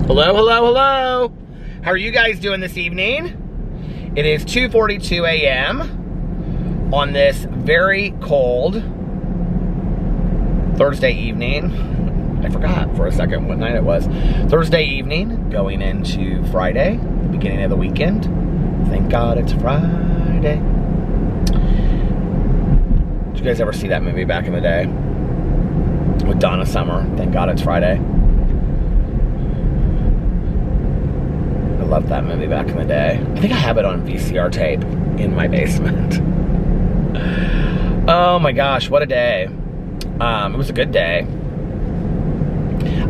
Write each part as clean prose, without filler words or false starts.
Hello, hello, hello. How are you guys doing this evening? It is 2:42 a.m. on this very cold Thursday evening. I forgot for a second what night it was. Thursday evening, going into Friday, the beginning of the weekend. Thank God it's Friday. Did you guys ever see that movie back in the day? With Donna Summer, Thank God It's Friday. I loved that movie back in the day. I think I have it on VCR tape in my basement. Oh my gosh, what a day. It was a good day.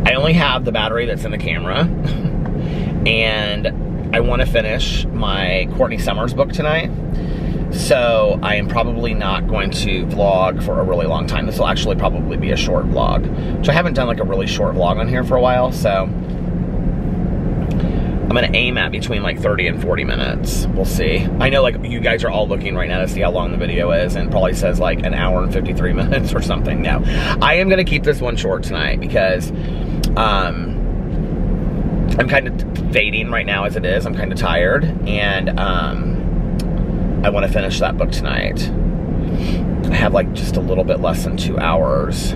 I only have the battery that's in the camera. And I want to finish my Courtney Summers book tonight. So I am probably not going to vlog for a really long time. This will actually probably be a short vlog, which I haven't done like a really short vlog on here for a while. So I'm gonna aim at between like 30 and 40 minutes. We'll see. I know like you guys are all looking right now to see how long the video is, and it probably says like an hour and 53 minutes or something. No, I am gonna keep this one short tonight because I'm kind of fading right now as it is. I'm kind of tired, and I want to finish that book tonight. I have like just a little bit less than 2 hours.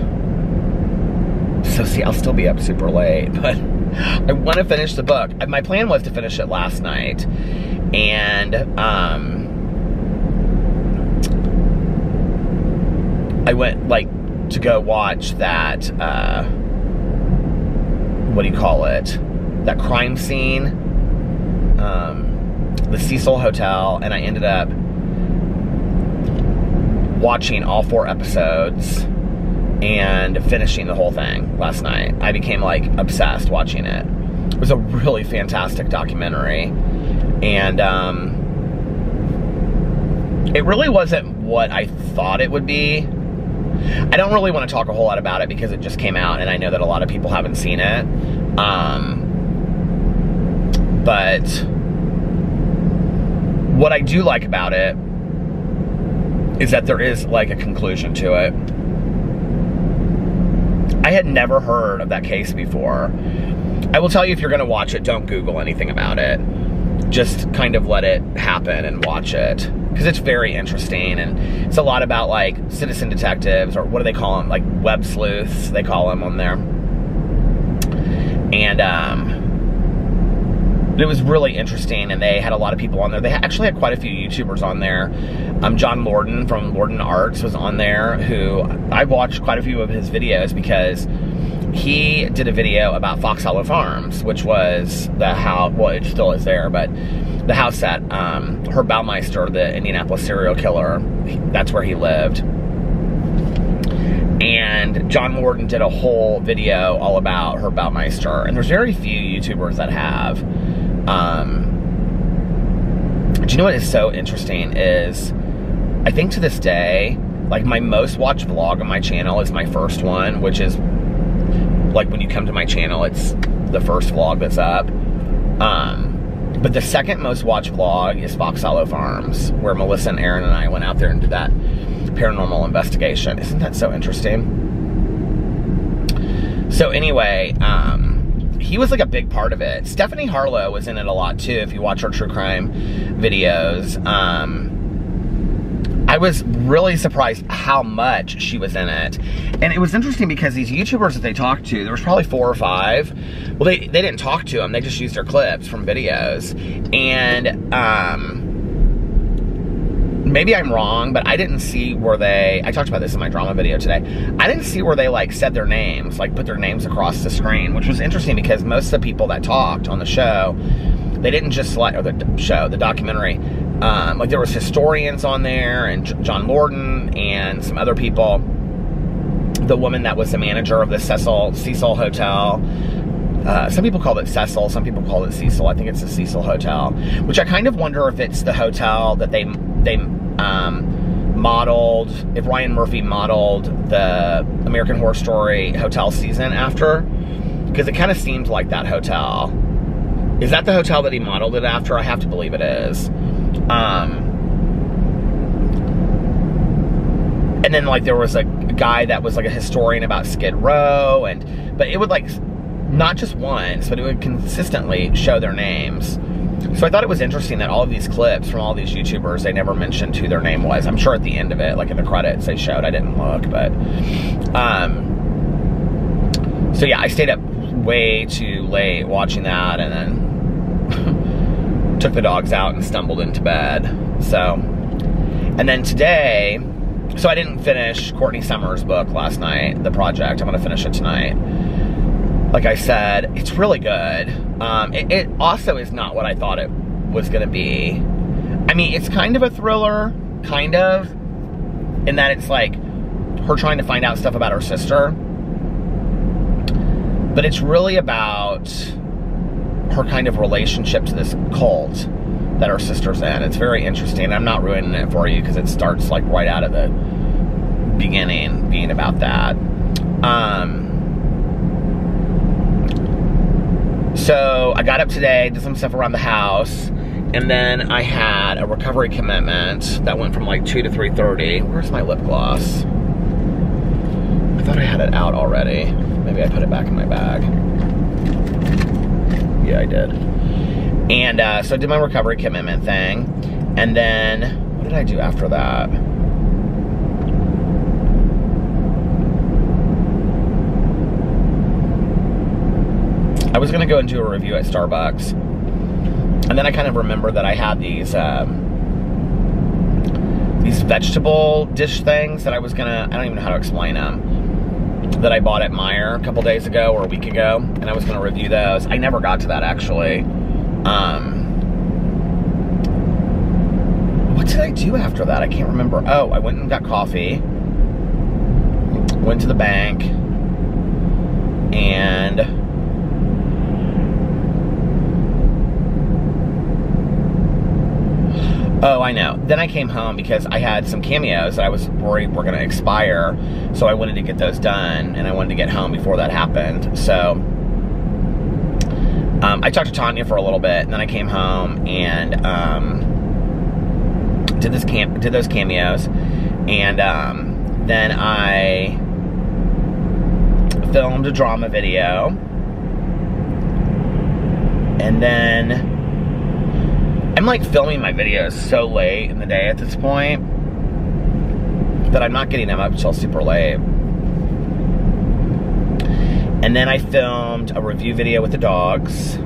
So see, I'll still be up super late, but I want to finish the book. My plan was to finish it last night, and I went like to go watch that, what do you call it? That crime scene, the Cecil Hotel, and I ended up watching all 4 episodes and finishing the whole thing last night. I became like obsessed watching it. It was a really fantastic documentary, and it really wasn't what I thought it would be. I don't really want to talk a whole lot about it because it just came out, and I know that a lot of people haven't seen it. But what I do like about it is that there is like a conclusion to it. I had never heard of that case before. I will tell you, if you're gonna watch it, don't Google anything about it. Just kind of let it happen and watch it, because it's very interesting, and it's a lot about like citizen detectives, or what do they call them? Like web sleuths, they call them on there. And it was really interesting, and they had a lot of people on there. They actually had quite a few YouTubers on there. John Lorden from Lorden Arts was on there, who I've watched quite a few of his videos because he did a video about Fox Hollow Farms, which was the house, well, it still is there, but the house that Herb Baumeister, the Indianapolis serial killer, that's where he lived. And John Lorden did a whole video all about Herb Baumeister, and there's very few YouTubers that have. Do you know what is so interesting is, I think to this day, like my most watched vlog on my channel is my first one, which is like when you come to my channel, it's the first vlog that's up. But the second most watched vlog is Fox Hollow Farms, where Melissa and Aaron and I went out there and did that paranormal investigation. Isn't that so interesting? So anyway, he was like a big part of it. Stephanie Harlow was in it a lot too, if you watch her true crime videos. I was really surprised how much she was in it. And it was interesting because these YouTubers that they talked to, there was probably 4 or 5. Well, they didn't talk to them, they just used their clips from videos. And maybe I'm wrong, but I didn't see where they, I talked about this in my drama video today, I didn't see where they like said their names, like put their names across the screen, which was interesting because most of the people that talked on the show, they didn't just like, or the show, the documentary, like there was historians on there, and John Lorden and some other people. The woman that was the manager of the Cecil Hotel. Some people called it Cecil, some people called it Cecil. I think it's the Cecil Hotel, which I kind of wonder if it's the hotel that they modeled, if Ryan Murphy modeled the American Horror Story hotel season after, because it kind of seems like that hotel. Is that the hotel that he modeled it after? I have to believe it is. And then like there was a guy that was like a historian about Skid Row, but it would like not just once, but it would consistently show their names. So I thought it was interesting that all of these clips from all these YouTubers, they never mentioned who their name was. I'm sure at the end of it, like in the credits, they showed. I didn't look, but so yeah, I stayed up way too late watching that, and then took the dogs out and stumbled into bed. So, and then today, so I didn't finish Courtney Summers' book last night, The Project. I'm gonna finish it tonight. Like I said, it's really good. It also is not what I thought it was gonna be. I mean, it's kind of a thriller, kind of, in that it's like her trying to find out stuff about her sister. But it's really about her kind of relationship to this cult that her sister's in. It's very interesting. I'm not ruining it for you because it starts like right out of the beginning being about that. So I got up today, did some stuff around the house, and then I had a recovery commitment that went from like 2 to 3:30. Where's my lip gloss? I thought I had it out already. Maybe I put it back in my bag. Yeah, I did. And so I did my recovery commitment thing. And then, what did I do after that? I was gonna go and do a review at Starbucks. And then I kind of remembered that I had these vegetable dish things that I was gonna, I don't even know how to explain them, that I bought at Meijer a couple days ago or a week ago, and I was gonna review those. I never got to that, actually. What did I do after that? I can't remember. Oh, I went and got coffee, went to the bank, and oh, I know. Then I came home because I had some cameos that I was worried were going to expire. So I wanted to get those done, and I wanted to get home before that happened. So I talked to Tanya for a little bit, and then I came home and did those cameos. And then I filmed a drama video. And then I'm like filming my videos so late in the day at this point that I'm not getting them up until super late. And then I filmed a review video with the dogs.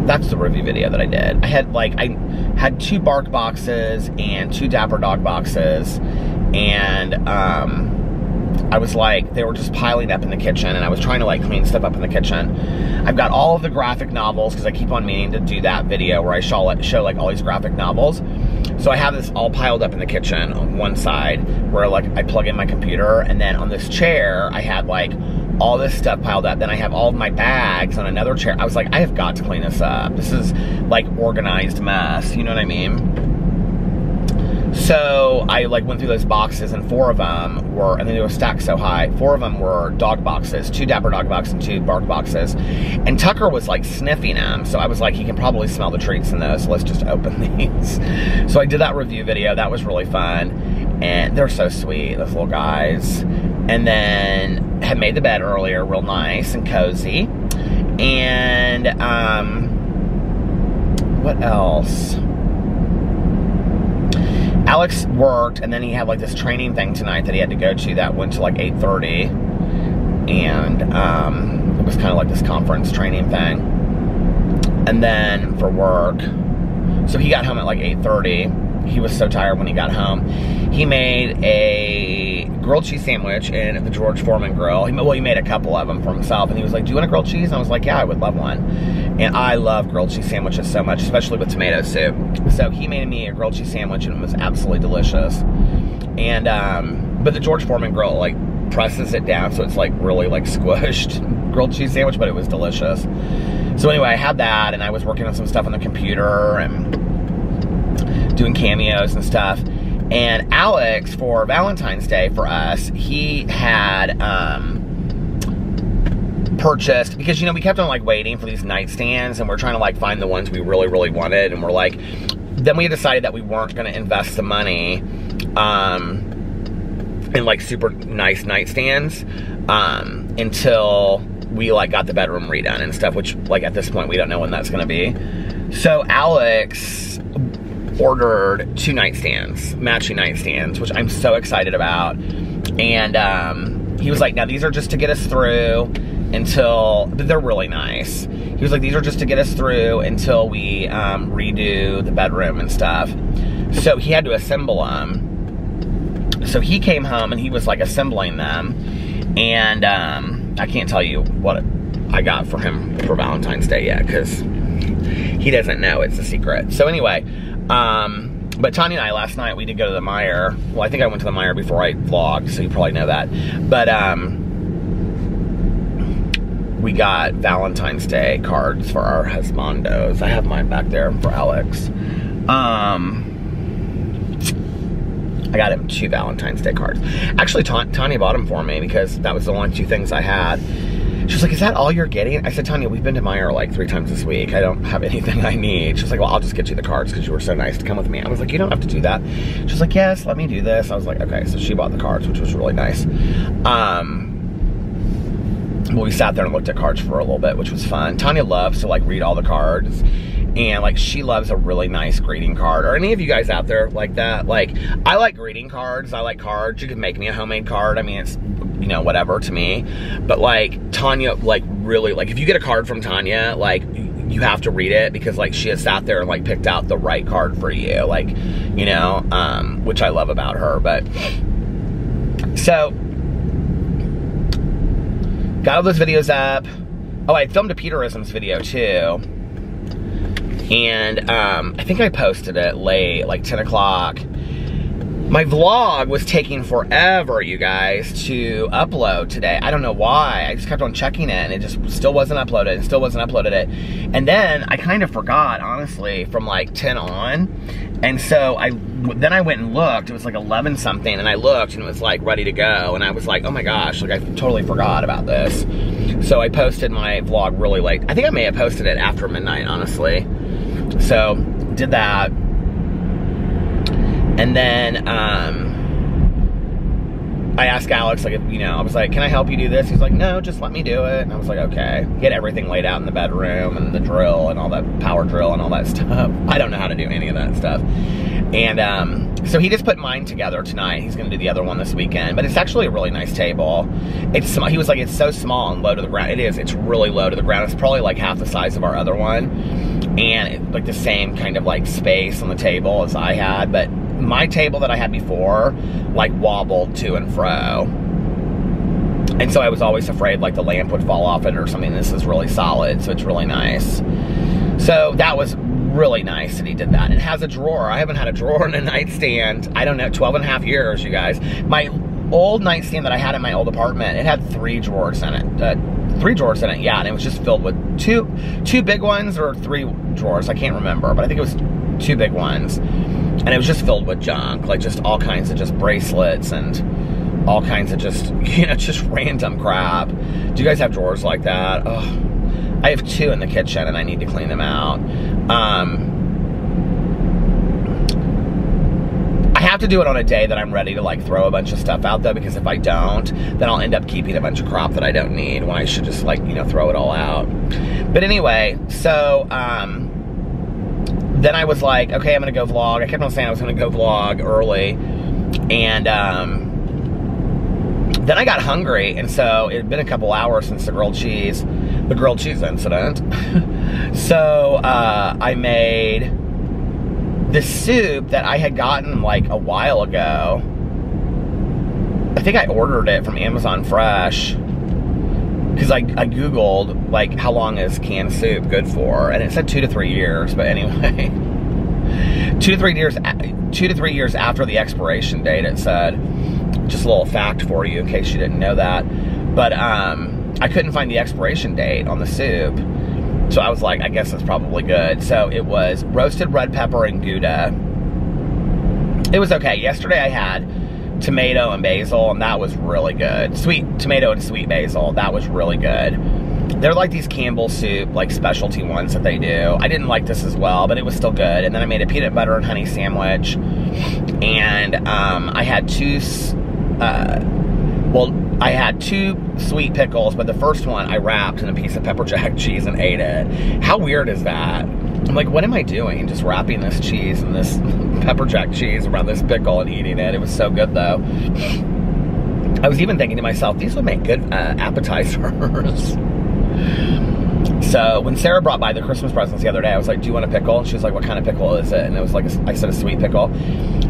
That's the review video that I did. I had 2 bark boxes and 2 dapper dog boxes, and I was like, they were just piling up in the kitchen, and I was trying to like clean stuff up in the kitchen. I've got all of the graphic novels because I keep on meaning to do that video where I show like all these graphic novels. So I have this all piled up in the kitchen on one side where like I plug in my computer, and then on this chair I had like all this stuff piled up. Then I have all of my bags on another chair. I was like, I have got to clean this up. This is like organized mess, you know what I mean? So I like went through those boxes, and 4 of them were, and they were stacked so high, 4 of them were dog boxes, 2 dapper dog boxes and 2 bark boxes. And Tucker was like sniffing them, so I was like, he can probably smell the treats in those, so let's just open these. So I did that review video. That was really fun, and they're so sweet, those little guys. And then had made the bed earlier, real nice and cozy. And what else? Alex worked, and then he had like this training thing tonight that he had to go to that went to like 8:30, and it was kind of like this conference training thing. And then for work, so he got home at like 8:30. He was so tired when he got home. He made a grilled cheese sandwich in the George Foreman grill. He made a couple of them for himself, and he was like, do you want a grilled cheese? And I was like, yeah, I would love one. And I love grilled cheese sandwiches so much, especially with tomato soup. So he made me a grilled cheese sandwich, and it was absolutely delicious. And, but the George Foreman grill, like, presses it down, so it's like really like squished grilled cheese sandwich, but it was delicious. So anyway, I had that, and I was working on some stuff on the computer, and doing cameos and stuff. And Alex, for Valentine's Day for us, he had purchased, because you know we kept on like waiting for these nightstands, and we're trying to like find the ones we really, really wanted, and we're like, then we decided that we weren't going to invest the money and like super nice nightstands until we like got the bedroom redone and stuff, which like at this point we don't know when that's gonna be. So Alex ordered 2 nightstands, matching nightstands, which I'm so excited about. And he was like, now these are just to get us through until, they're really nice. He was like, these are just to get us through until we redo the bedroom and stuff. So he had to assemble them. So he came home and he was like assembling them. And I can't tell you what I got for him for Valentine's Day yet, because he doesn't know, it's a secret. So anyway, but Tanya and I last night, we did go to the Meijer. Well, I think I went to the Meijer before I vlogged, so you probably know that. But we got Valentine's Day cards for our husbandos. I have mine back there for Alex. I got him 2 Valentine's Day cards. Actually, Tanya bought them for me because that was the only 2 things I had. She was like, is that all you're getting? I said, Tanya, we've been to Meijer like 3 times this week. I don't have anything I need. She was like, well, I'll just get you the cards because you were so nice to come with me. I was like, you don't have to do that. She was like, yes, let me do this. I was like, okay. So she bought the cards, which was really nice. Well, we sat there and looked at cards for a little bit, which was fun. Tanya loves to like read all the cards. And like, she loves a really nice greeting card. Are any of you guys out there like that? Like, I like greeting cards. I like cards. You can make me a homemade card. I mean, it's, you know, whatever to me. But like, Tanya, like, really, like, if you get a card from Tanya, like, you have to read it because like, she has sat there and like picked out the right card for you. Like, you know, which I love about her. But, so, got all those videos up. Oh, I filmed a Peterisms video too. And I think I posted it late, like 10 o'clock. My vlog was taking forever, you guys, to upload today. I don't know why. I just kept on checking it, and it just still wasn't uploaded, and still wasn't uploaded it. And then I kind of forgot, honestly, from like 10 on. And so then I went and looked. It was like 11 something, and I looked, and it was like ready to go. And I was like, oh my gosh, like I totally forgot about this. So I posted my vlog really late. I think I may have posted it after midnight, honestly. So, did that. And then, I asked Alex, like, you know, I was like, can I help you do this? He's like, no, just let me do it. And I was like, okay. He had everything laid out in the bedroom, and the drill, and all that power drill, and all that stuff. I don't know how to do any of that stuff. And, so he just put mine together tonight. He's gonna do the other one this weekend. But it's actually a really nice table. It's small. He was like, it's so small and low to the ground. It is. It's really low to the ground. It's probably like half the size of our other one. And like the same kind of like space on the table as I had. But my table that I had before like wobbled to and fro. And so I was always afraid like the lamp would fall off it or something. This is really solid, so it's really nice. So that was really nice that he did that. It has a drawer. I haven't had a drawer in a nightstand, I don't know, 12 and a half years, you guys. My old nightstand that I had in my old apartment, it had 3 drawers in it. 3 drawers in it, yeah, and it was just filled with two big ones or 3 drawers, I can't remember, but I think it was 2 big ones. And it was just filled with junk, like just all kinds of just bracelets and all kinds of just, you know, just random crap. Do you guys have drawers like that? Oh, I have 2 in the kitchen and I need to clean them out. I have to do it on a day that I'm ready to like throw a bunch of stuff out though, because if I don't, then I'll end up keeping a bunch of crap that I don't need when I should just like, you know, throw it all out. But anyway, so, then I was like, okay, I'm gonna go vlog. I kept on saying I was gonna go vlog early. And, then I got hungry, and so it had been a couple hours since the grilled cheese incident. So, I made the soup that I had gotten like a while ago. I think I ordered it from Amazon Fresh because I Googled like how long is canned soup good for, and it said 2 to 3 years. But anyway, 2 to 3 years after the expiration date, it said. Just a little fact for you in case you didn't know that. But I couldn't find the expiration date on the soup. So I was like, I guess it's probably good. So it was roasted red pepper and Gouda. It was okay. Yesterday I had tomato and basil, and that was really good. Sweet tomato and sweet basil, that was really good. They're like these Campbell soup, like specialty ones that they do. I didn't like this as well, but it was still good. And then I made a peanut butter and honey sandwich. And I had 2 well, I had 2 sweet pickles, but the first one I wrapped in a piece of pepper jack cheese and ate it. How weird is that? I'm like, what am I doing? Just wrapping this cheese and this pepper jack cheese around this pickle and eating it. It was so good though. I was even thinking to myself, these would make good appetizers. So when Sarah brought by the Christmas presents the other day, I was like, do you want a pickle? She was like, what kind of pickle is it? And it was like, I said a sweet pickle.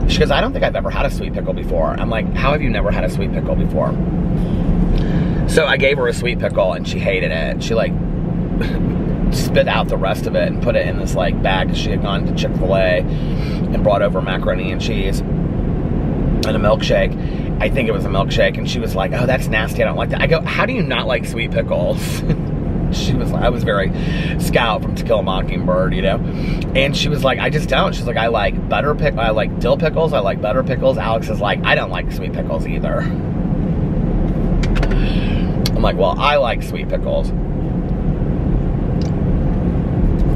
She goes, I don't think I've ever had a sweet pickle before. I'm like, how have you never had a sweet pickle before? So I gave her a sweet pickle and she hated it. She like spit out the rest of it and put it in this like bag. She had gone to Chick-fil-A and brought over macaroni and cheese and a milkshake. I think it was a milkshake. And she was like, oh, that's nasty. I don't like that. I go, how do you not like sweet pickles? She was like, I was very Scout from To Kill a Mockingbird, you know? And she was like, I just don't. She's like, I like I like dill pickles. I like butter pickles. Alex is like, I don't like sweet pickles either. I'm like, well, I like sweet pickles.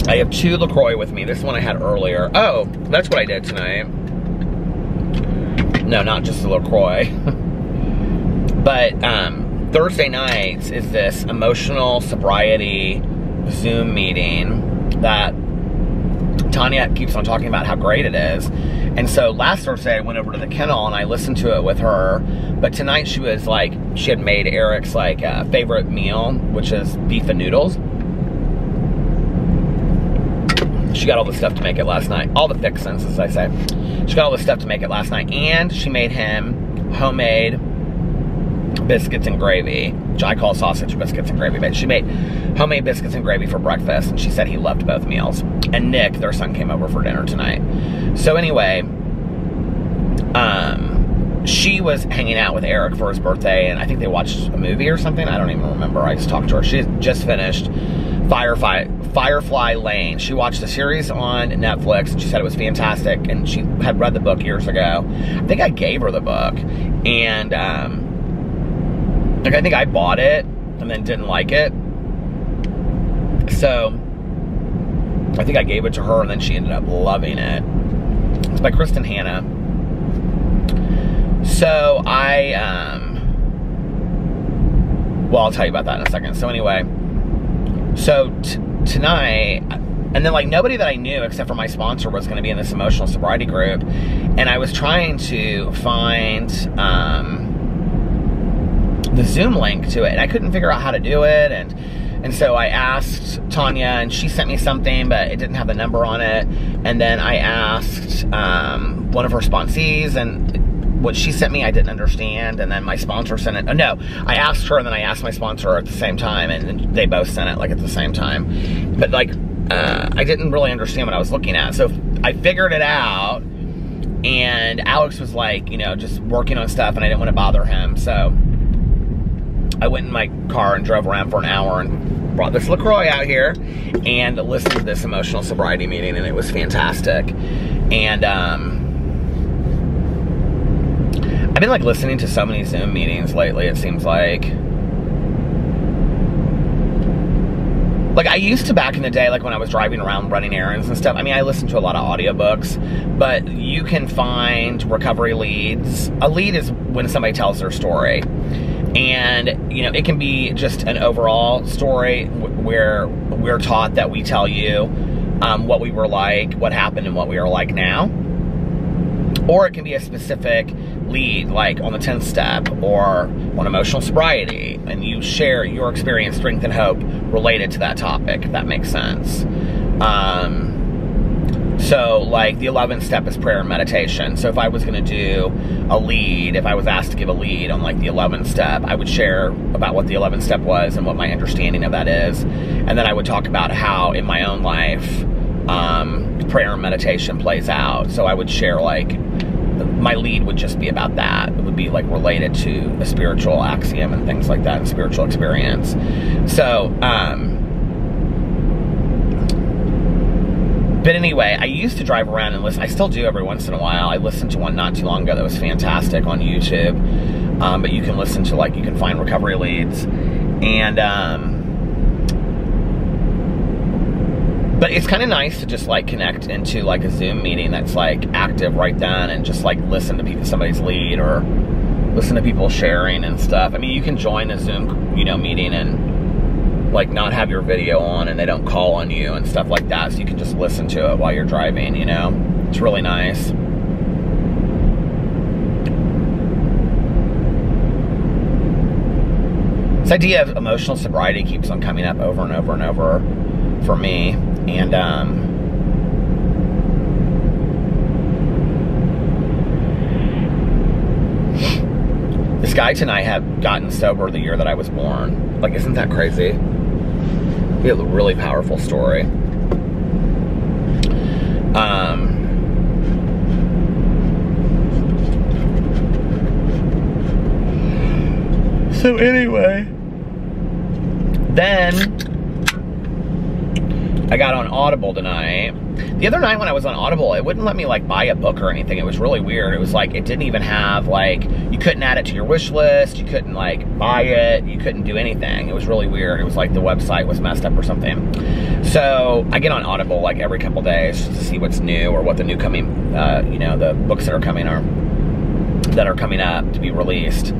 I have 2 LaCroix with me. This one I had earlier. Oh, that's what I did tonight. No, not just the LaCroix. But, Thursday nights is this emotional sobriety Zoom meeting that Tanya keeps on talking about how great it is. And so last Thursday I went over to the kennel and I listened to it with her. But tonight she was like, she had made Eric's like favorite meal, which is beef and noodles. She got all the stuff to make it last night. All the fixins, as I say. She got all the stuff to make it last night. And she made him homemade biscuits and gravy, which I call sausage biscuits and gravy, but she made homemade biscuits and gravy for breakfast, and she said he loved both meals. And Nick, their son, came over for dinner tonight. So anyway, she was hanging out with Eric for his birthday, and I think they watched a movie or something. I don't even remember. I just talked to her. She just finished Firefly Lane. She watched a series on Netflix, and she said it was fantastic, and she had read the book years ago. I think I gave her the book, and like, I think I bought it and then didn't like it. So I think I gave it to her and then she ended up loving it. It's by Kristen Hanna. So well, I'll tell you about that in a second. So anyway, so tonight, and then like nobody that I knew except for my sponsor was going to be in this emotional sobriety group. And I was trying to find the Zoom link to it, and I couldn't figure out how to do it, and so I asked Tanya, and she sent me something, but it didn't have the number on it. And then I asked one of her sponsees, and what she sent me I didn't understand, and then my sponsor sent it. Oh, no, I asked her, and then I asked my sponsor at the same time, and they both sent it like at the same time. But like, I didn't really understand what I was looking at, so I figured it out, and Alex was like, you know, just working on stuff, and I didn't want to bother him, so I went in my car and drove around for an hour and brought this LaCroix out here and listened to this emotional sobriety meeting, and it was fantastic. And I've been like listening to so many Zoom meetings lately, it seems like. Like I used to back in the day, like when I was driving around running errands and stuff. I mean, I listened to a lot of audiobooks, but you can find recovery leads. A lead is when somebody tells their story. And, you know, it can be just an overall story where we're taught that we tell you what we were like, what happened, and what we are like now. Or it can be a specific lead, like on the 10th step or on emotional sobriety, and you share your experience, strength, and hope related to that topic, if that makes sense. So, like, the 11th step is prayer and meditation. So if I was going to do a lead, if I was asked to give a lead on, like, the 11th step, I would share about what the 11th step was and what my understanding of that is. And then I would talk about how, in my own life, prayer and meditation plays out. So I would share, like, my lead would just be about that. It would be, like, related to a spiritual axiom and things like that, and spiritual experience. So, but anyway, I used to drive around and listen. I still do every once in a while. I listened to one not too long ago that was fantastic on YouTube. But you can listen to, like, you can find recovery leads. And, but it's kind of nice to just, like, connect into, like, a Zoom meeting that's, like, active right then and just, like, listen to somebody's lead or listen to people sharing and stuff. I mean, you can join a Zoom, you know, meeting and like not have your video on and they don't call on you and stuff like that. So you can just listen to it while you're driving, you know. It's really nice. This idea of emotional sobriety keeps on coming up over and over and over for me. And this guy tonight had gotten sober the year that I was born. Like, isn't that crazy? We have a really powerful story. So anyway, then I got on Audible tonight. The other night when I was on Audible, it wouldn't let me like buy a book or anything. It was really weird. It was like, it didn't even have like, you couldn't add it to your wish list. You couldn't like buy it. You couldn't do anything. It was really weird. It was like the website was messed up or something. So I get on Audible like every couple days just to see what's new or what the new coming, you know, the books that are coming up to be released.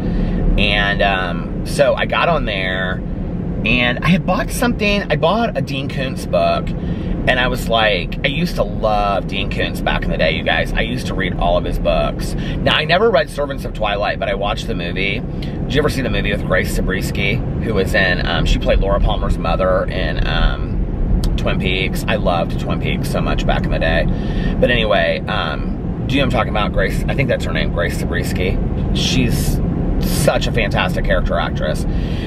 And so I got on there and I had bought something. I bought a Dean Koontz book. And I was like, I used to love Dean Koontz back in the day, you guys. I used to read all of his books. Now, I never read Servants of Twilight, but I watched the movie. Did you ever see the movie with Grace Zabriskie, who was in, she played Laura Palmer's mother in Twin Peaks. I loved Twin Peaks so much back in the day. But anyway, do you know what I'm talking about? Grace, I think that's her name, Grace Zabriskie. She's such a fantastic character actress.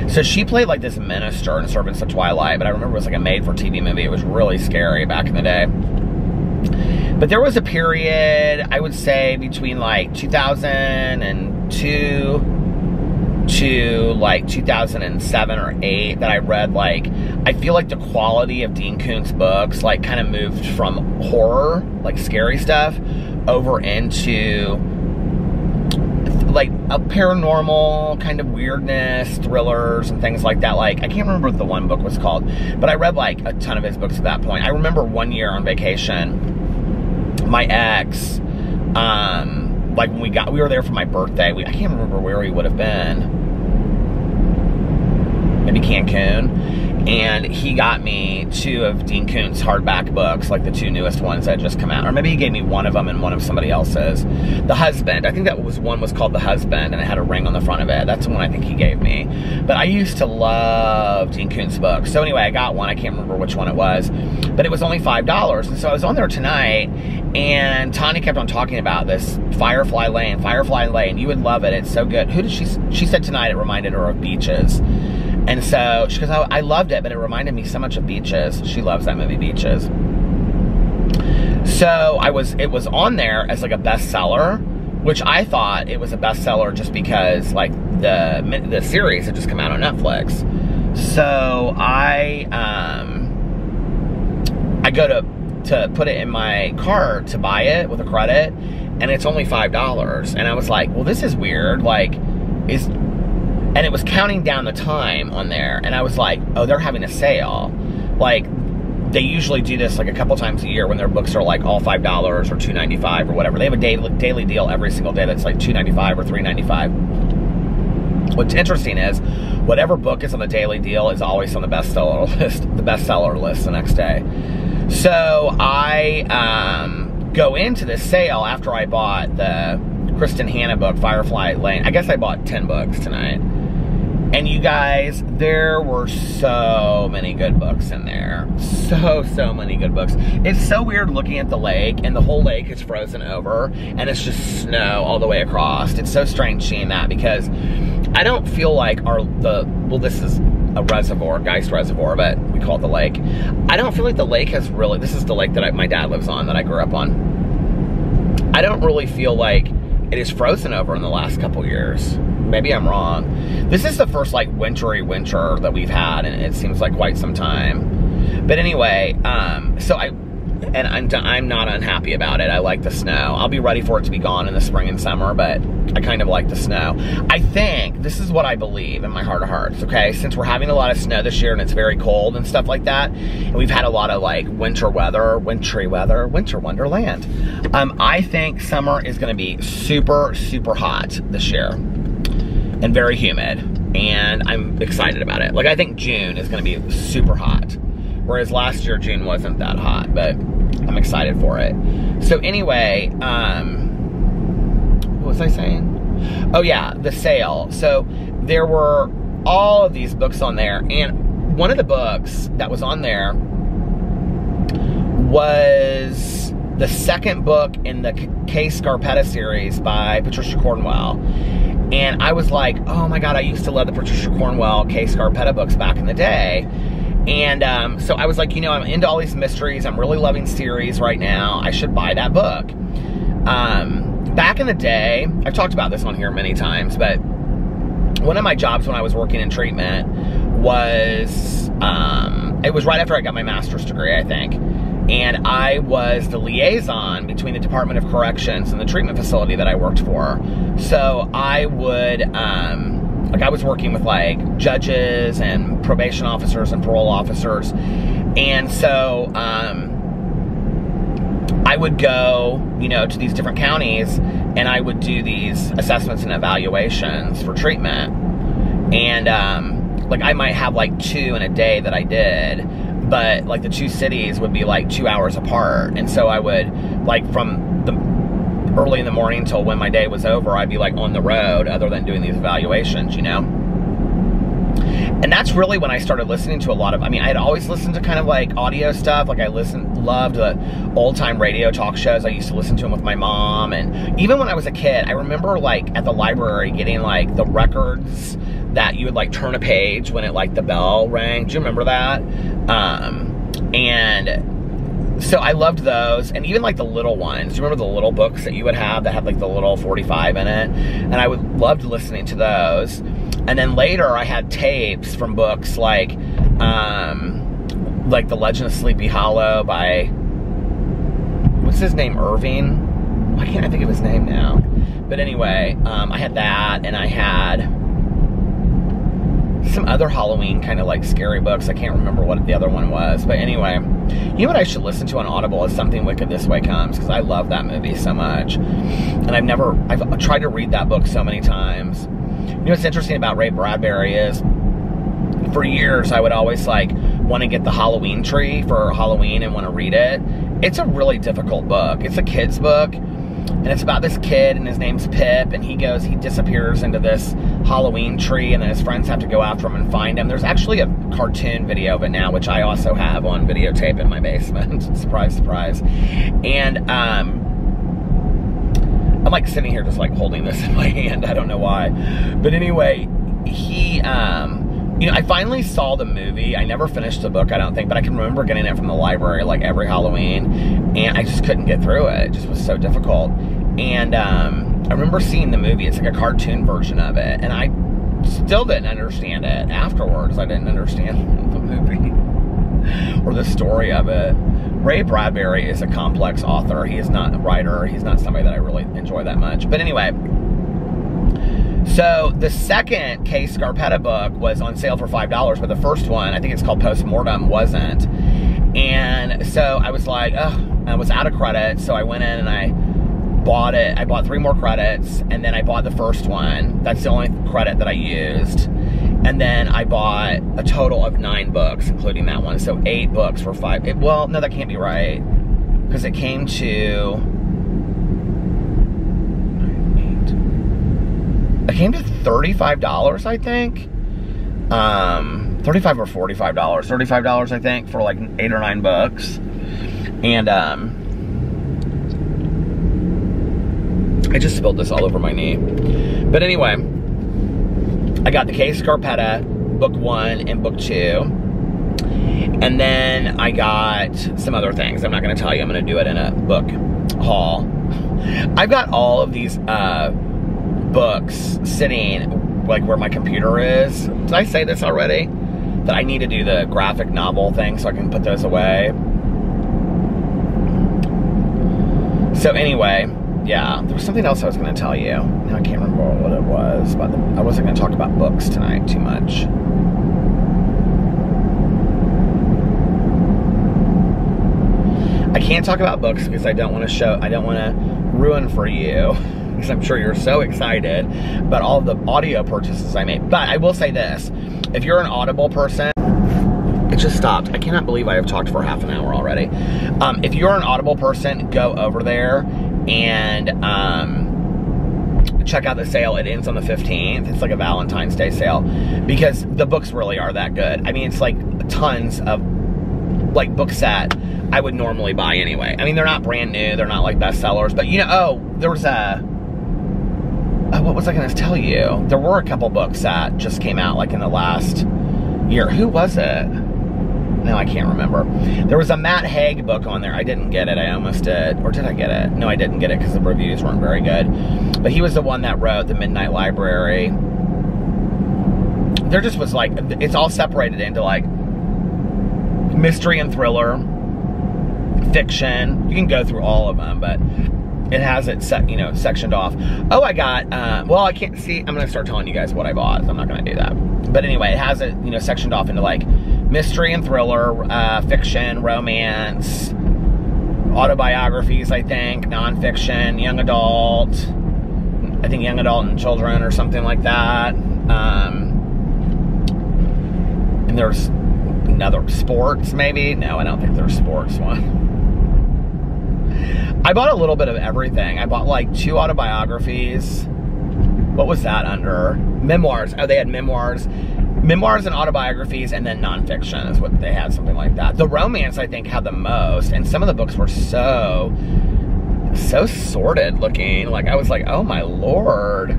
So she played like this minister in Servants of Twilight, but I remember it was like a made-for-TV movie. It was really scary back in the day. But there was a period, I would say, between like 2002 to like 2007 or 8 that I read, like, I feel like the quality of Dean Koontz books like kind of moved from horror, like scary stuff, over into like a paranormal kind of weirdness, thrillers and things like that. Like, I can't remember what the one book was called, but I read like a ton of his books at that point. I remember one year on vacation, my ex, like when we were there for my birthday. I can't remember where we would have been. Maybe Cancun. And he got me 2 of Dean Koontz hardback books, like the 2 newest ones that had just come out. Or maybe he gave me one of them and one of somebody else's. The Husband. I think that one was called The Husband, and it had a ring on the front of it. That's the one I think he gave me. But I used to love Dean Koontz books. So anyway, I got one. I can't remember which one it was. But it was only $5. And so I was on there tonight, and Tanya kept on talking about this Firefly Lane. Firefly Lane. You would love it. It's so good. Who did she said tonight it reminded her of Beaches. And so she goes, oh, I loved it, but it reminded me so much of Beaches. She loves that movie, Beaches. So it was on there as like a bestseller, which I thought it was a bestseller just because like the series had just come out on Netflix. So I go to put it in my cart to buy it with a credit, and it's only $5. And I was like, well, this is weird. Like, and it was counting down the time on there, and I was like, oh, they're having a sale. Like, they usually do this like a couple times a year when their books are like all $5 or $2.95 or whatever. They have a daily deal every single day that's like $2.95 or $3.95. What's interesting is, whatever book is on the daily deal is always on the bestseller list the next day. So I go into this sale after I bought the Kristen Hanna book, Firefly Lane. I guess I bought 10 books tonight. And you guys, there were so many good books in there. So many good books. It's so weird looking at the lake, and the whole lake is frozen over, and it's just snow all the way across. It's so strange seeing that, because I don't feel like well, this is a reservoir, Geist Reservoir, but we call it the lake. I don't feel like the lake has really, this is the lake that my dad lives on, that I grew up on. I don't really feel like it is frozen over in the last couple years. Maybe I'm wrong. This is the first like wintry winter that we've had, and it seems like quite some time. But anyway, so I'm not unhappy about it. I like the snow. I'll be ready for it to be gone in the spring and summer, but I kind of like the snow. I think, this is what I believe in my heart of hearts, okay? Since we're having a lot of snow this year and it's very cold and stuff like that, and we've had a lot of like wintry weather, winter wonderland. I think summer is gonna be super hot this year. and very humid, and I'm excited about it. Like, I think June is going to be super hot, whereas last year June wasn't that hot, but I'm excited for it. So anyway, what was I saying? Oh yeah, the sale. So there were all of these books on there, and one of the books that was on there was the second book in the Kay Scarpetta series by Patricia Cornwell. And I was like, oh my God, I used to love the Patricia Cornwell, Kay Scarpetta books back in the day. And so I was like, you know, I'm into all these mysteries. I'm really loving series right now. I should buy that book. Back in the day, I've talked about this on here many times, but one of my jobs when I was working in treatment was, it was right after I got my master's degree, I think. And I was the liaison between the Department of Corrections and the treatment facility that I worked for. So I would, like, I was working with like judges and probation officers and parole officers. And so I would go, you know, to these different counties, and I would do these assessments and evaluations for treatment. And like, I might have like 2 in a day that I did, but like the 2 cities would be like 2 hours apart. And so I would, like, from the early in the morning till when my day was over, I'd be like on the road other than doing these evaluations, you know? And that's really when I started listening to a lot of, I mean, I had always listened to kind of like audio stuff. Like, I loved the old time radio talk shows. I used to listen to them with my mom. And even when I was a kid, I remember like at the library getting like the records that you would like turn a page when it, like, the bell rang. Do you remember that? And so I loved those, and even like the little ones. Do you remember the little books that you would have that had like the little 45 in it? And I would loved listening to those. And then later I had tapes from books like The Legend of Sleepy Hollow by, what's his name, Irving? Why can't I think of his name now? But anyway, I had that, and I had some other Halloween kind of like scary books. I can't remember what the other one was. But anyway, you know what I should listen to on Audible is Something Wicked This Way Comes, because I love that movie so much. And I've tried to read that book so many times. You know what's interesting about Ray Bradbury is, for years I would always like want to get the Halloween tree for Halloween and want to read it. It's a really difficult book. It's a kid's book, and it's about this kid, and his name's Pip, and he disappears into this Halloween tree, and then his friends have to go after him and find him. There's actually a cartoon video of it now, which I also have on videotape in my basement. Surprise, surprise. And I'm like sitting here just like holding this in my hand. I don't know why. But anyway, he, you know, I finally saw the movie. I never finished the book, I don't think, but I can remember getting it from the library like every Halloween, and I just couldn't get through it. It just was so difficult. And I remember seeing the movie. It's like a cartoon version of it, and I still didn't understand it afterwards. I didn't understand the movie or the story of it. Ray Bradbury is a complex author. He is not a writer. He's not somebody that I really enjoy that much. But anyway, so the second Kay Scarpetta book was on sale for $5, but the first one, I think it's called Postmortem, wasn't. And so I was like, ugh, I was out of credit, so I went in and I bought it. I bought 3 more credits, and then I bought the first one. That's the only credit that I used. And then I bought a total of 9 books, including that one. So 8 books for $5. Well, no, that can't be right, because it came to... It came to $35, I think. $35 or $45. $35, I think, for like 8 or 9 books. And I just spilled this all over my knee. But anyway, I got the Kay Scarpetta book 1 and book 2. And then I got some other things. I'm not going to tell you. I'm going to do it in a book haul. I've got all of these books sitting like where my computer is. Did I say this already? That I need to do the graphic novel thing so I can put those away. So anyway, yeah, there was something else I was going to tell you. Now I can't remember what it was, but I wasn't going to talk about books tonight too much. I can't talk about books because I don't want to ruin for you because I'm sure you're so excited about all the audio purchases I made. But I will say this, if you're an Audible person, it just stopped. I cannot believe I have talked for half an hour already. If you're an Audible person, go over there and check out the sale. It ends on the 15th. It's like a Valentine's Day sale because the books really are that good. I mean, it's like tons of like books that I would normally buy anyway. I mean, they're not brand new. They're not like bestsellers, but you know, oh, there was what was I going to tell you? There were a couple books that just came out like in the last year. Who was it? No, I can't remember. There was a Matt Haig book on there. I didn't get it. I almost did. Or did I get it? No, I didn't get it because the reviews weren't very good. But he was the one that wrote The Midnight Library. There just was like, it's all separated into like mystery and thriller, fiction. You can go through all of them, but it has it set, you know, sectioned off. Oh, I got, well, I can't see. I'm going to start telling you guys what I bought. I'm not going to do that. But anyway, it has it, you know, sectioned off into like mystery and thriller, fiction, romance, autobiographies, I think, nonfiction, young adult, I think young adult and children or something like that. And there's another sports, maybe. No, I don't think there's sports one. I bought a little bit of everything. I bought like 2 autobiographies. What was that under? Memoirs. Oh, they had memoirs. Memoirs and autobiographies, and then nonfiction is what they had, something like that. The romance, I think, had the most, and some of the books were so sordid looking. Like, I was like, oh my lord.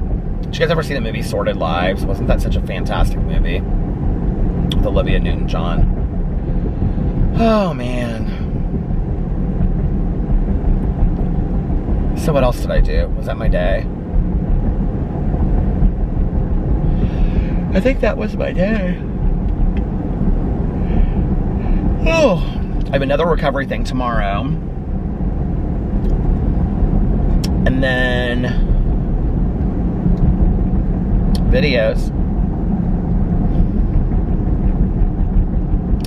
Did you guys ever see the movie Sordid Lives? Wasn't that such a fantastic movie? With Olivia Newton-John. Oh, man. So what else did I do? Was that my day? I think that was my day. Oh, I have another recovery thing tomorrow. And then videos.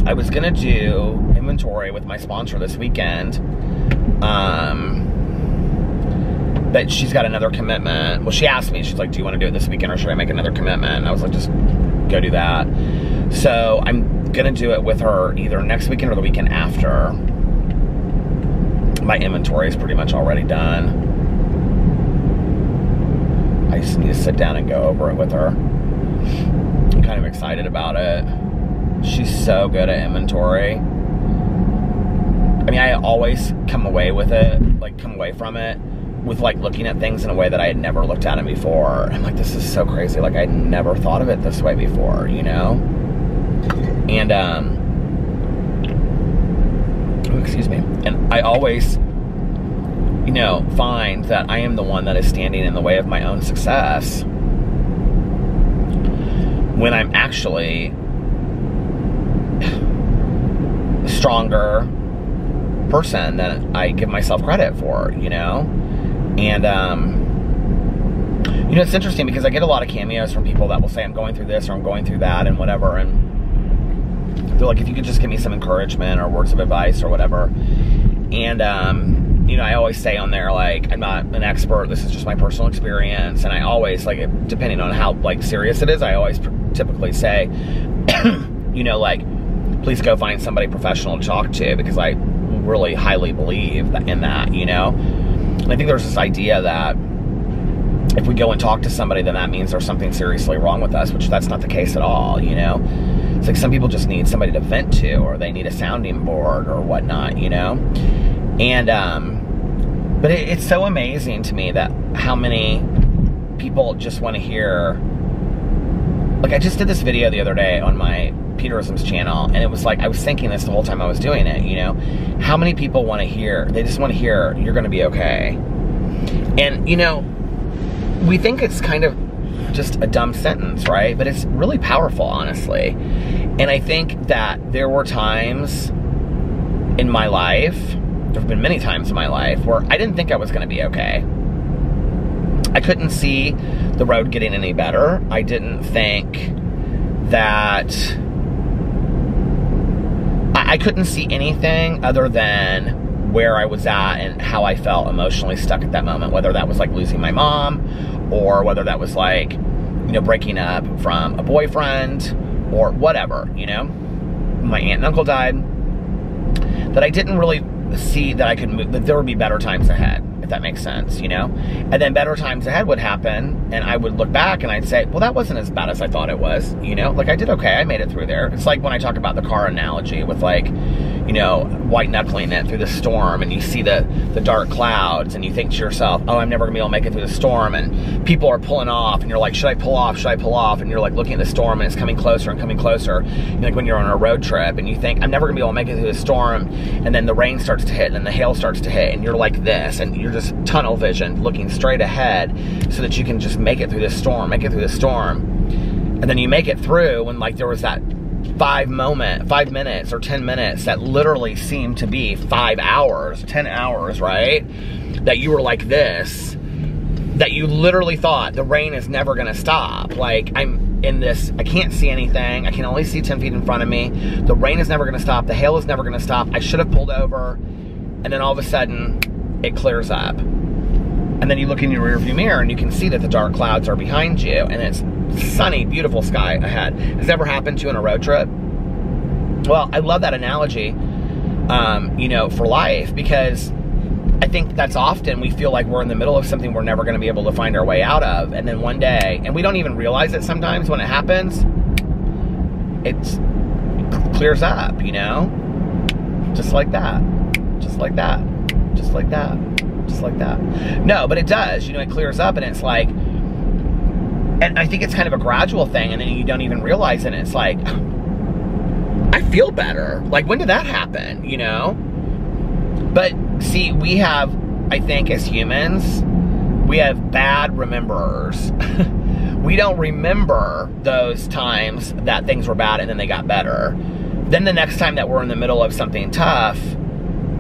I was gonna do inventory with my sponsor this weekend. But she's got another commitment. Well, she asked me, she's like, do you want to do it this weekend or should I make another commitment? And I was like, just go do that. So I'm going to do it with her either next weekend or the weekend after. My inventory is pretty much already done. I just need to sit down and go over it with her. I'm kind of excited about it. She's so good at inventory. I mean, I always come away with it, like come away from it with like looking at things in a way that I had never looked at them before. I'm like, this is so crazy. Like, I'd never thought of it this way before, you know? And, excuse me. And I always, you know, find that I am the one that is standing in the way of my own success when I'm actually a stronger person than I give myself credit for, you know? And, you know, it's interesting because I get a lot of cameos from people that will say, I'm going through this or I'm going through that and whatever. And they're like, if you could just give me some encouragement or words of advice or whatever. And, you know, I always say on there, like, I'm not an expert. This is just my personal experience. And I always, like, depending on how, like, serious it is, I always typically say, you know, like, please go find somebody professional to talk to because I really highly believe in that, you know? And I think there's this idea that if we go and talk to somebody, then that means there's something seriously wrong with us, which that's not the case at all, you know? It's like some people just need somebody to vent to, or they need a sounding board or whatnot, you know? And, but it's so amazing to me that how many people just want to hear, like I just did this video the other day on my Peterisms channel, and it was like, I was thinking this the whole time I was doing it, you know? How many people want to hear, they just want to hear, you're going to be okay. And, you know, we think it's kind of just a dumb sentence, right? But it's really powerful, honestly. And I think that there were times in my life, there have been many times in my life, where I didn't think I was going to be okay. I couldn't see the road getting any better. I didn't think that I couldn't see anything other than where I was at and how I felt emotionally stuck at that moment, whether that was like losing my mom, or whether that was like, you know, breaking up from a boyfriend, or whatever, you know. My aunt and uncle died, that I didn't really see that I could move, that there would be better times ahead, if that makes sense, you know? And then better times ahead would happen, and I would look back and I'd say, well, that wasn't as bad as I thought it was, you know? Like, I did okay, I made it through there. It's like when I talk about the car analogy with, like, you know, white knuckling it through the storm, and you see the dark clouds, and you think to yourself, oh, I'm never gonna be able to make it through the storm, and people are pulling off, and you're like, should I pull off, should I pull off? And you're like looking at the storm, and it's coming closer and coming closer. Like when you're on a road trip, and you think, I'm never gonna be able to make it through the storm, and then the rain starts to hit, and then the hail starts to hit, and you're like this, and you're just tunnel vision, looking straight ahead, so that you can just make it through this storm, and then you make it through, when like there was that 5 minutes or 10 minutes that literally seemed to be 5 hours, 10 hours, right? That you were like this, that you literally thought the rain is never gonna stop. Like, I'm in this, I can't see anything, I can only see 10 feet in front of me, the rain is never gonna stop, the hail is never gonna stop, I should have pulled over, and then all of a sudden, it clears up. And then you look in your rearview mirror and you can see that the dark clouds are behind you, and it's sunny, beautiful sky ahead. Has it ever happened to you on a road trip? Well, I love that analogy, you know, for life, because I think that's often we feel like we're in the middle of something we're never going to be able to find our way out of, and then one day, and we don't even realize it sometimes when it happens, it clears up, you know? Just like that. Just like that. Just like that. Just like that. No, but it does, you know, it clears up, and it's like, and I think it's kind of a gradual thing, and then you don't even realize it, and it's like, I feel better. Like, when did that happen, you know? But see, we have, I think as humans, we have bad rememberers. We don't remember those times that things were bad and then they got better. Then the next time that we're in the middle of something tough,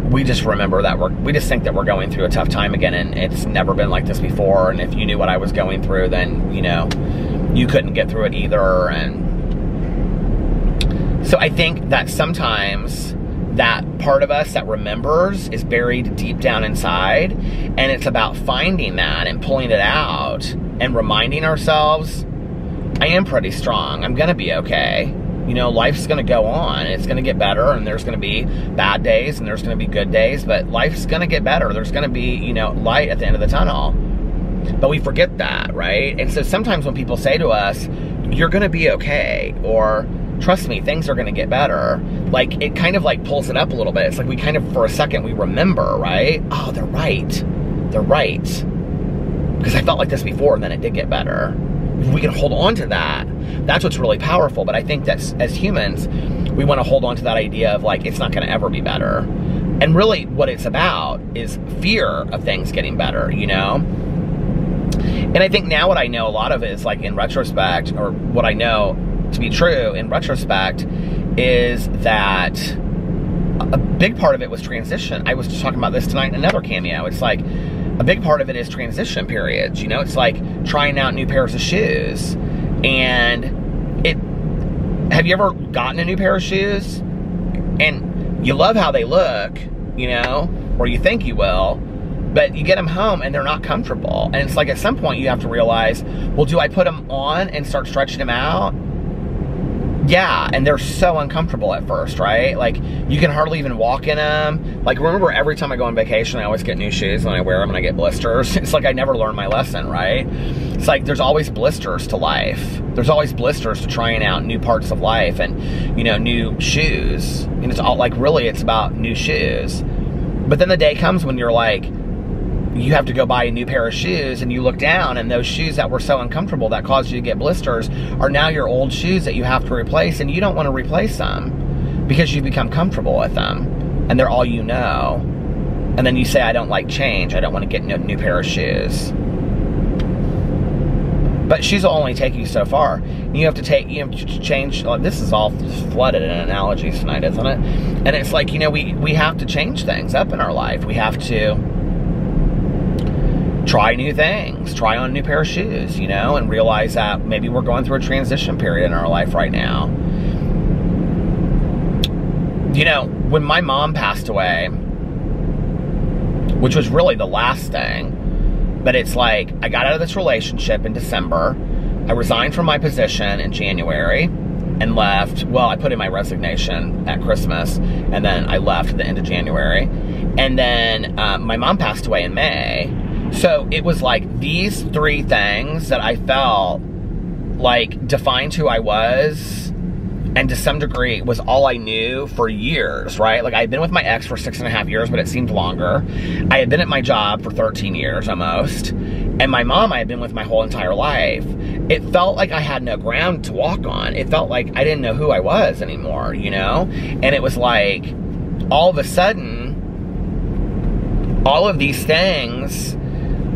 we just remember that we just think that we're going through a tough time again, and it's never been like this before, and if you knew what I was going through, then, you know, you couldn't get through it either. And so I think that sometimes that part of us that remembers is buried deep down inside, and it's about finding that and pulling it out and reminding ourselves, I am pretty strong, I'm gonna be okay. You know, life's gonna go on, it's gonna get better, and there's gonna be bad days and there's gonna be good days, but life's gonna get better. There's gonna be, you know, light at the end of the tunnel. But we forget that, right? And so sometimes when people say to us, you're gonna be okay, or trust me, things are gonna get better, like, it kind of like pulls it up a little bit. It's like we kind of, for a second, we remember, right? Oh, they're right. They're right. Because I felt like this before, and then it did get better. If we can hold on to that, that's what's really powerful. But I think that as humans, we want to hold on to that idea of like, it's not going to ever be better. And really what it's about is fear of things getting better, you know? And I think now what I know a lot of it is like in retrospect, or what I know to be true in retrospect, is that a big part of it was transition. I was just talking about this tonight in another cameo. It's like, a big part of it is transition periods, you know? It's like trying out new pairs of shoes. And have you ever gotten a new pair of shoes and you love how they look, you know, or you think you will, but you get them home and they're not comfortable. And it's like at some point you have to realize, well, do I put them on and start stretching them out? Yeah, and they're so uncomfortable at first, right? Like, you can hardly even walk in them. Like, remember, every time I go on vacation, I always get new shoes, and I wear them and I get blisters. It's like I never learned my lesson, right? It's like there's always blisters to life. There's always blisters to trying out new parts of life and, you know, new shoes. And it's all like, really, it's about new shoes. But then the day comes when you're like, you have to go buy a new pair of shoes, and you look down, and those shoes that were so uncomfortable that caused you to get blisters are now your old shoes that you have to replace, and you don't want to replace them because you've become comfortable with them and they're all you know. And then you say, I don't like change, I don't want to get a new pair of shoes. But shoes will only take you so far. You have to change. This is all flooded in analogies tonight, isn't it? And it's like, you know, we have to change things up in our life. We have to try new things, try on a new pair of shoes, you know, and realize that maybe we're going through a transition period in our life right now. You know, when my mom passed away, which was really the last thing. But it's like, I got out of this relationship in December. I resigned from my position in January and left. Well, I put in my resignation at Christmas, and then I left at the end of January. And then my mom passed away in May. So it was like these three things that I felt like defined who I was, and to some degree was all I knew for years, right? Like, I had been with my ex for 6.5 years, but it seemed longer. I had been at my job for 13 years almost. And my mom I had been with my whole entire life. It felt like I had no ground to walk on. It felt like I didn't know who I was anymore, you know? And it was like, all of a sudden, all of these things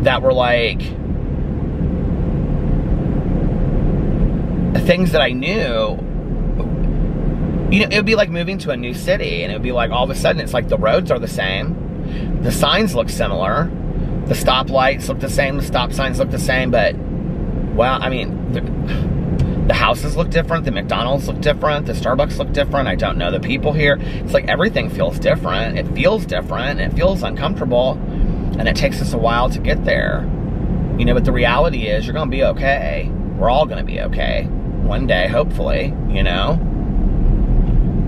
that were like, things that I knew, you know, it would be like moving to a new city, and it would be like, all of a sudden, it's like the roads are the same, the signs look similar, the stoplights look the same, the stop signs look the same, but, well, I mean, the houses look different, the McDonald's look different, the Starbucks look different, I don't know the people here. It's like everything feels different, it feels different, it feels uncomfortable, and it takes us a while to get there. You know, but the reality is, you're gonna be okay. We're all gonna be okay. One day, hopefully, you know?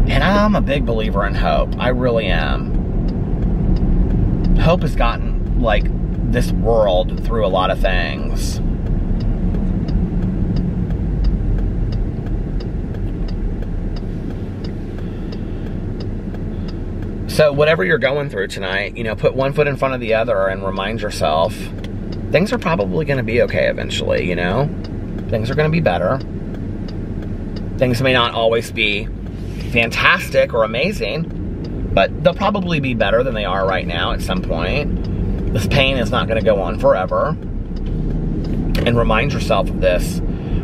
And I'm a big believer in hope. I really am. Hope has gotten, like, this world through a lot of things. So whatever you're going through tonight, you know, put one foot in front of the other and remind yourself, things are probably going to be okay eventually, you know? Things are going to be better. Things may not always be fantastic or amazing, but they'll probably be better than they are right now at some point. This pain is not going to go on forever. And remind yourself of this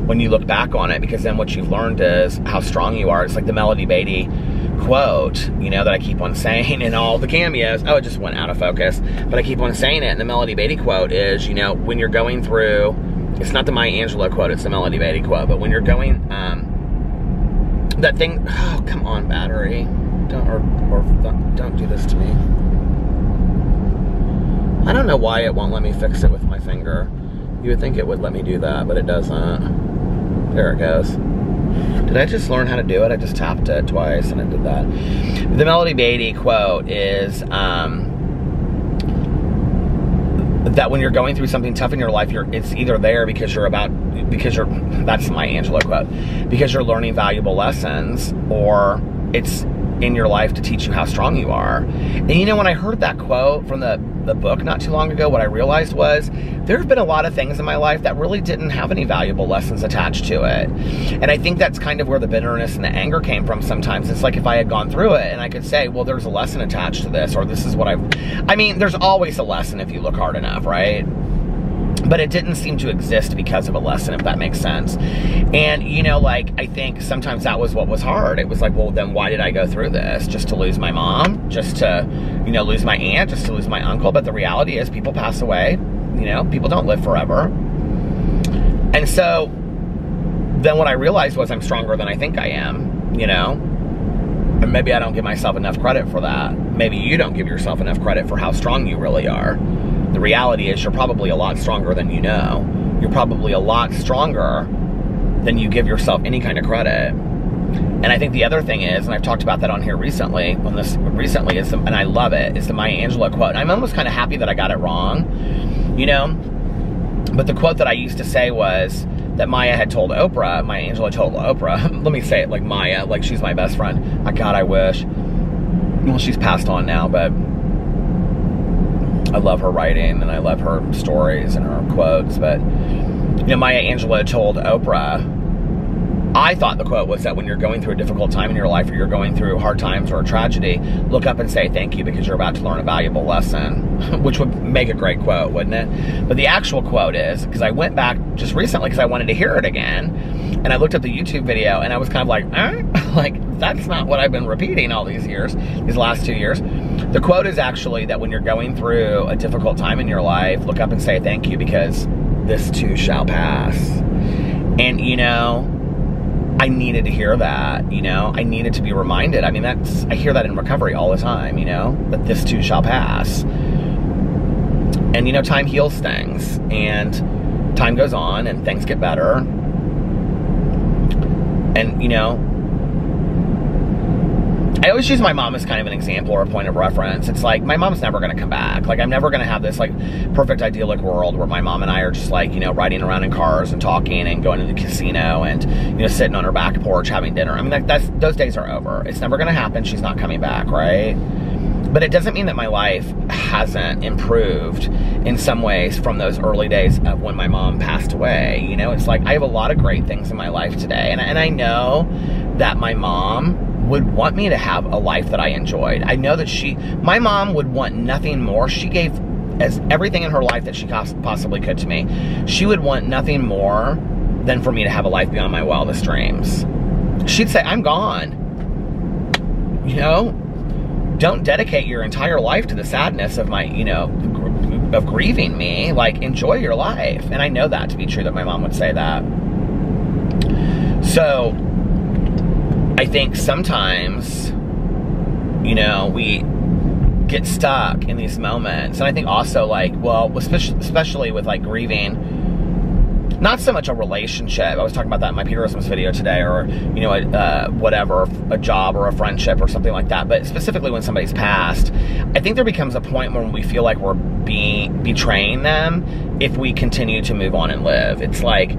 when you look back on it, because then what you've learned is how strong you are. It's like the Melody Beatty quote, you know, that I keep on saying in all the cameos. Oh, it just went out of focus. But I keep on saying it, and the Melody Beatty quote is, you know, when you're going through, it's not the Maya Angelou quote, it's the Melody Beatty quote, but when you're going, that thing, oh, come on, battery. Don't do this to me. I don't know why it won't let me fix it with my finger. You would think it would let me do that, but it doesn't. There it goes. Did I just learn how to do it? I just tapped it twice and it did that. The Melody Beatty quote is, that when you're going through something tough in your life, it's either there that's my Angelou quote, because you're learning valuable lessons, or it's in your life to teach you how strong you are. And you know, when I heard that quote from the book not too long ago, what I realized was there have been a lot of things in my life that really didn't have any valuable lessons attached to it. And I think that's kind of where the bitterness and the anger came from sometimes. It's like if I had gone through it and I could say, well, there's a lesson attached to this, or this is what I mean, there's always a lesson if you look hard enough, right? But it didn't seem to exist because of a lesson, if that makes sense. And, you know, like, I think sometimes that was what was hard. It was like, well, then why did I go through this? Just to lose my mom? Just to, you know, lose my aunt? Just to lose my uncle? But the reality is people pass away. You know, people don't live forever. And so then what I realized was I'm stronger than I think I am, you know? And maybe I don't give myself enough credit for that. Maybe you don't give yourself enough credit for how strong you really are. The reality is you're probably a lot stronger than you know. You're probably a lot stronger than you give yourself any kind of credit. And I think the other thing is, and I've talked about that on here recently, and I love it, is the Maya Angelou quote. And I'm almost kind of happy that I got it wrong, you know? But the quote that I used to say was that Maya Angelou told Oprah, let me say it like Maya, like she's my best friend. God, I wish. Well, she's passed on now, but I love her writing and I love her stories and her quotes. But, you know, Maya Angelou told Oprah, I thought the quote was that when you're going through a difficult time in your life, or you're going through hard times or a tragedy, look up and say thank you, because you're about to learn a valuable lesson, which would make a great quote, wouldn't it? But the actual quote is, because I went back just recently because I wanted to hear it again, and I looked at the YouTube video and I was kind of like, like, that's not what I've been repeating all these years, these last 2 years. The quote is actually that when you're going through a difficult time in your life, look up and say thank you, because this too shall pass. And, you know, I needed to hear that, you know? I needed to be reminded. I mean, I hear that in recovery all the time, you know? That this too shall pass. And, you know, time heals things, and time goes on, and things get better. And, you know, I always use my mom as kind of an example or a point of reference. It's like, my mom's never going to come back. Like, I'm never going to have this, like, perfect idyllic world where my mom and I are just, like, you know, riding around in cars and talking and going to the casino and, you know, sitting on her back porch having dinner. I mean, those days are over. It's never going to happen. She's not coming back, right? But it doesn't mean that my life hasn't improved in some ways from those early days of when my mom passed away. You know, it's like, I have a lot of great things in my life today. And I know that my mom would want me to have a life that I enjoyed. I know that my mom would want nothing more. She gave as everything in her life that she possibly could to me. She would want nothing more than for me to have a life beyond my wildest dreams. She'd say, I'm gone. You know, don't dedicate your entire life to the sadness of my, you know, of grieving me. Like, enjoy your life. And I know that to be true, that my mom would say that. So I think sometimes, you know, we get stuck in these moments. And I think also, like, well, especially with, like, grieving, not so much a relationship. I was talking about that in my Peterisms video today, or, you know, whatever, a job or a friendship or something like that. But specifically when somebody's passed, I think there becomes a point when we feel like we're betraying them if we continue to move on and live. It's like,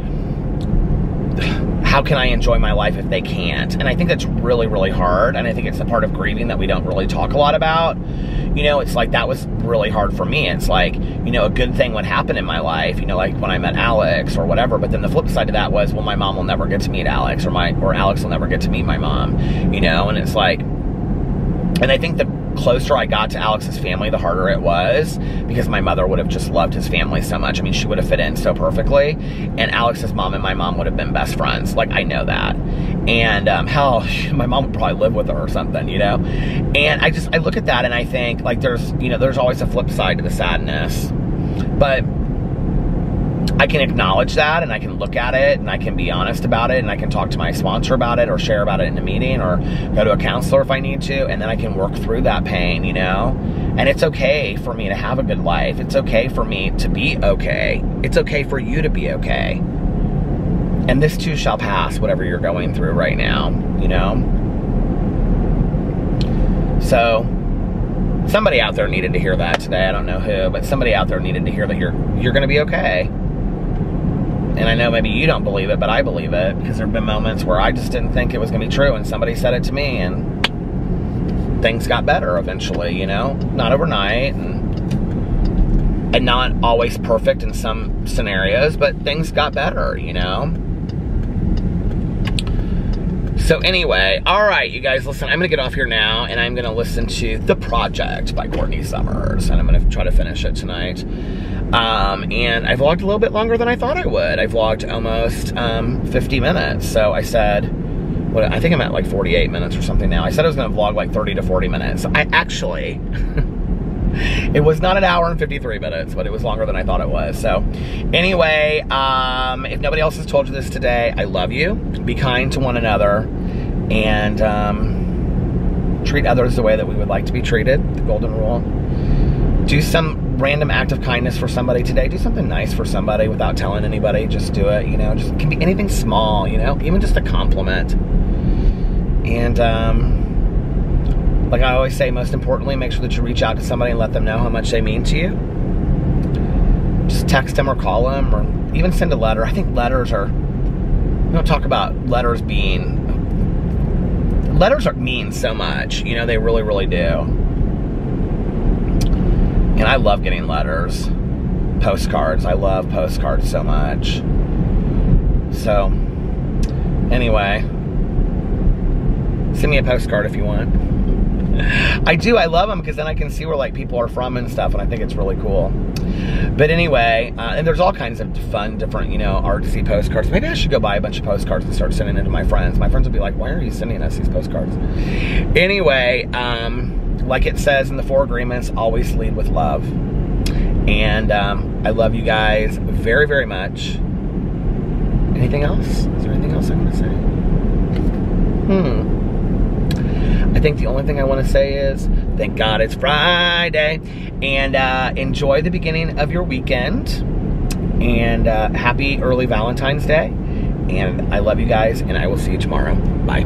how can I enjoy my life if they can't? And I think that's really, really hard. And I think it's a part of grieving that we don't really talk a lot about. You know, it's like, that was really hard for me. It's like, you know, a good thing would happen in my life, you know, like when I met Alex or whatever. But then the flip side of that was, well, my mom will never get to meet Alex, or Alex will never get to meet my mom, you know? And it's like, and I think the closer I got to Alex's family, the harder it was, because my mother would have just loved his family so much. I mean, she would have fit in so perfectly, and Alex's mom and my mom would have been best friends. Like, I know that. And hell, my mom would probably live with her or something, you know? And I look at that and I think, like, there's, you know, there's always a flip side to the sadness. But I can acknowledge that, and I can look at it, and I can be honest about it, and I can talk to my sponsor about it, or share about it in a meeting, or go to a counselor if I need to, and then I can work through that pain, you know? And it's okay for me to have a good life. It's okay for me to be okay. It's okay for you to be okay. And this too shall pass, whatever you're going through right now, you know? So, somebody out there needed to hear that today. I don't know who, but somebody out there needed to hear that you're going to be okay. And I know maybe you don't believe it, but I believe it, because there have been moments where I just didn't think it was going to be true, and somebody said it to me, and things got better eventually, you know? Not overnight, and not always perfect in some scenarios, but things got better, you know? So anyway, all right, you guys, listen, I'm going to get off here now, and I'm going to listen to The Project by Courtney Summers, and I'm going to try to finish it tonight. And I vlogged a little bit longer than I thought I would. I vlogged almost 50 minutes, so I said, I think I'm at like 48 minutes or something now. I said I was going to vlog like 30 to 40 minutes. I actually, it was not an hour and 53 minutes, but it was longer than I thought it was. So anyway, if nobody else has told you this today, I love you. Be kind to one another, and treat others the way that we would like to be treated, the golden rule. Do some random act of kindness for somebody today. Do something nice for somebody without telling anybody. Just do it, you know. Just, it can be anything small, you know, even just a compliment. And like I always say, most importantly, make sure that you reach out to somebody and let them know how much they mean to you. Just text them or call them, or even send a letter. I think letters are, we don't talk about letters being, mean so much, you know, they really, really do. And I love getting letters, postcards. I love postcards so much. So, anyway, send me a postcard if you want. I do, I love them, because then I can see where, like, people are from and stuff, and I think it's really cool. But anyway, and there's all kinds of fun, different, you know, artsy postcards. Maybe I should go buy a bunch of postcards and start sending it to my friends. My friends will be like, why are you sending us these postcards? Anyway, like it says in the 4 agreements, always lead with love. And I love you guys very, very much. Anything else? Is there anything else I want to say? I think the only thing I want to say is, thank God it's Friday. And enjoy the beginning of your weekend. And happy early Valentine's Day. And I love you guys, and I will see you tomorrow. Bye.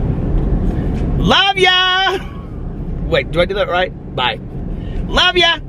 Love ya! Wait, do I do that right? Bye. Love ya!